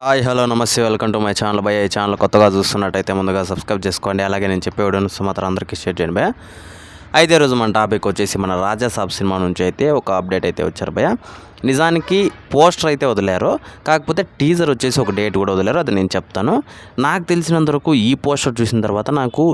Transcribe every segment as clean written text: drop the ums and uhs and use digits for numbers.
Hi hello నమస్తే welcome to my channel భయ్య. ఈ ఛానల్ కొత్తగా చూస్తున్నట్టయితే ముందుగా సబ్స్క్రైబ్ చేసుకోండి. అలాగే నేను చెప్పే వీడియోస్ మాత్రం అందరికీ షేర్ చేయండి భయ్య. అయితే ఈరోజు మన టాపిక్ వచ్చేసి మన రాజాసాబ్ సినిమా నుంచి అయితే ఒక అప్డేట్ అయితే వచ్చారు భయ్య. నిజానికి పోస్టర్ అయితే వదిలారు, కాకపోతే టీజర్ వచ్చేసి ఒక డేట్ కూడా వదిలారు. అది నేను చెప్తాను. నాకు తెలిసినంత వరకు ఈ పోస్టర్ చూసిన తర్వాత నాకు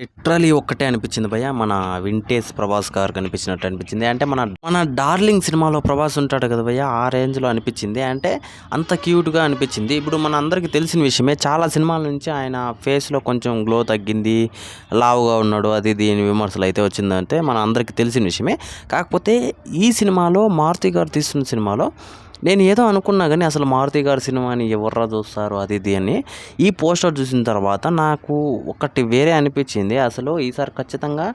లిటరలీ ఒక్కటే అనిపించింది భయ్య, మన వింటేజ్ ప్రభాస్ గారు కనిపించినట్టు అనిపించింది. అంటే మన డార్లింగ్ సినిమాలో ప్రభాస్ ఉంటాడు కదా భయ్య, ఆ రేంజ్లో అనిపించింది. అంటే అంత క్యూట్గా అనిపించింది. ఇప్పుడు మన అందరికీ తెలిసిన విషయమే, చాలా సినిమాల నుంచి ఆయన ఫేస్లో కొంచెం గ్లో తగ్గింది, లావుగా ఉన్నాడు, అది దీని విమర్శలు అయితే వచ్చిందంటే మన అందరికీ తెలిసిన విషయమే. కాకపోతే ఈ సినిమాలో మారుతి గారు తీస్తున్న సినిమాలో నేను ఏదో అనుకున్నా కానీ అసలు మారుతి గారి సినిమాని ఎవర్రా చూస్తారు అది ఇది అని ఈ పోస్టర్ చూసిన తర్వాత నాకు ఒకటి వేరే అనిపించింది. అసలు ఈసారి ఖచ్చితంగా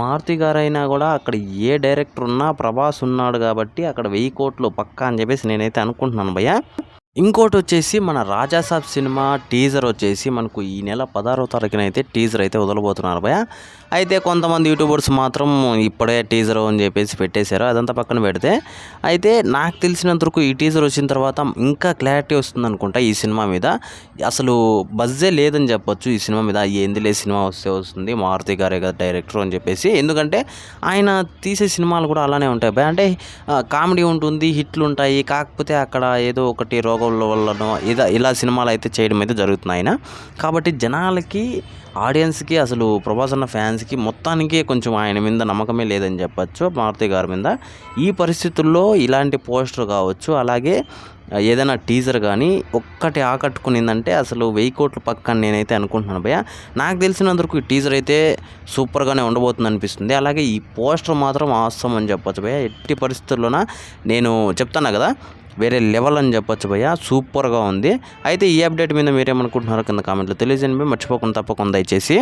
మారుతి గారు అయినా కూడా అక్కడ ఏ డైరెక్టర్ ఉన్నా ప్రభాస్ ఉన్నాడు కాబట్టి అక్కడ 1000 కోట్లు పక్కా అని చెప్పేసి నేనైతే అనుకుంటున్నాను భయ్య. ఇంకోటి వచ్చేసి మన రాజాసాబ్ సినిమా టీజర్ వచ్చేసి మనకు ఈ నెల 16వ తారీఖున అయితే టీజర్ అయితే వదలబోతున్నారు భయ్య. అయితే కొంతమంది యూట్యూబర్స్ మాత్రం ఇప్పుడే టీజర్ అని చెప్పేసి పెట్టేశారు. అదంతా పక్కన పెడితే అయితే నాకు తెలిసినంత వరకు ఈ టీజర్ వచ్చిన తర్వాత ఇంకా క్లారిటీ వస్తుంది అనుకుంటా ఈ సినిమా మీద. అసలు బజ్జే లేదని చెప్పొచ్చు ఈ సినిమా మీద. ఏందిలే సినిమా వస్తే వస్తుంది, మారుతి గారే కదా డైరెక్టర్ అని చెప్పేసి. ఎందుకంటే ఆయన తీసే సినిమాలు కూడా అలానే ఉంటాయి భయ్య. అంటే కామెడీ ఉంటుంది, హిట్లు ఉంటాయి. కాకపోతే అక్కడ ఏదో ఒకటి రోగం వల్లనో ఇలా సినిమాలు అయితే చేయడం అయితే జరుగుతున్నాయి ఆయన. కాబట్టి జనాలకి, ఆడియన్స్కి, అసలు ప్రభాస్ అన్న ఫ్యాన్స్కి మొత్తానికి కొంచెం ఆయన మీద నమ్మకమే లేదని చెప్పచ్చు, మారుతి గారి మీద. ఈ పరిస్థితుల్లో ఇలాంటి పోస్టర్ కావచ్చు, అలాగే ఏదైనా టీజర్ కానీ ఒక్కటి ఆకట్టుకునిందంటే అసలు 1000 కోట్లు పక్కన నేనైతే అనుకుంటున్నాను భయ్య. నాకు తెలిసినందుకు ఈ టీజర్ అయితే సూపర్గానే ఉండబోతుంది అనిపిస్తుంది. అలాగే ఈ పోస్టర్ మాత్రం ఆసమ్ అని చెప్పొచ్చు భయ్య. ఎట్టి పరిస్థితుల్లోన నేను చెప్తాను కదా, వేరే లెవెల్ అని చెప్పొచ్చు భయ్య. సూపర్గా ఉంది. అయితే ఈ అప్డేట్ మీద మీరేమనుకుంటున్నారో కింద కామెంట్లో తెలియజేయండి. మర్చిపోకుండా తప్పకుండా దయచేసి.